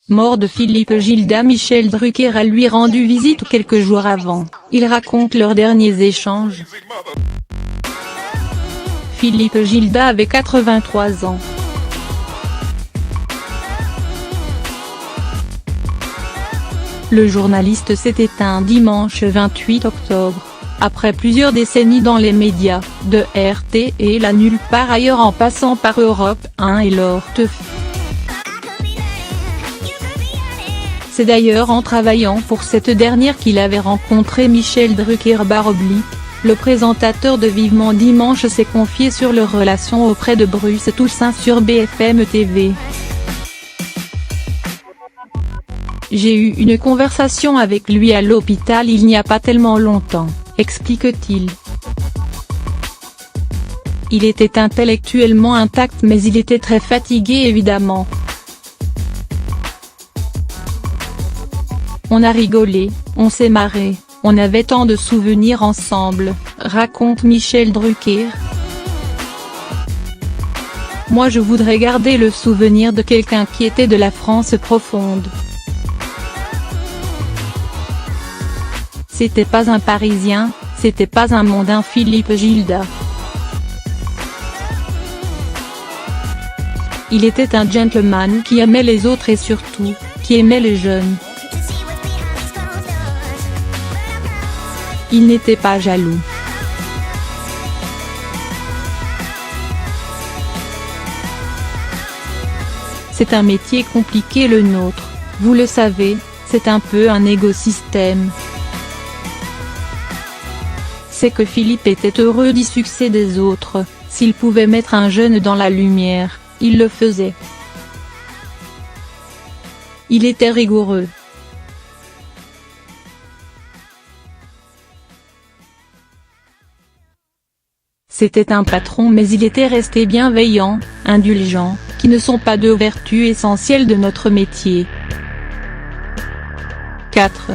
mort de Philippe Gilda. Michel Drucker a lui rendu visite quelques jours avant. Il raconte leurs derniers échanges. Philippe Gilda avait 83 ans. Le journaliste s'est éteint dimanche 28 octobre. Après plusieurs décennies dans les médias, de RTL à nulle part ailleurs en passant par Europe 1 et l'ORTF. C'est d'ailleurs en travaillant pour cette dernière qu'il avait rencontré Michel Drucker. Le présentateur de Vivement Dimanche s'est confié sur leur relation auprès de Bruce Toussaint sur BFM TV. J'ai eu une conversation avec lui à l'hôpital il n'y a pas tellement longtemps, explique-t-il. Il était intellectuellement intact mais il était très fatigué évidemment. On a rigolé, on s'est marré, on avait tant de souvenirs ensemble, raconte Michel Drucker. Moi je voudrais garder le souvenir de quelqu'un qui était de la France profonde. C'était pas un Parisien, c'était pas un mondain. Philippe Gilda. Il était un gentleman qui aimait les autres et surtout, qui aimait les jeunes. Il n'était pas jaloux. C'est un métier compliqué le nôtre, vous le savez, c'est un peu un écosystème. C'est que Philippe était heureux du succès des autres, s'il pouvait mettre un jeune dans la lumière, il le faisait. Il était rigoureux. C'était un patron mais il était resté bienveillant, indulgent, qui ne sont pas deux vertus essentielles de notre métier. 4.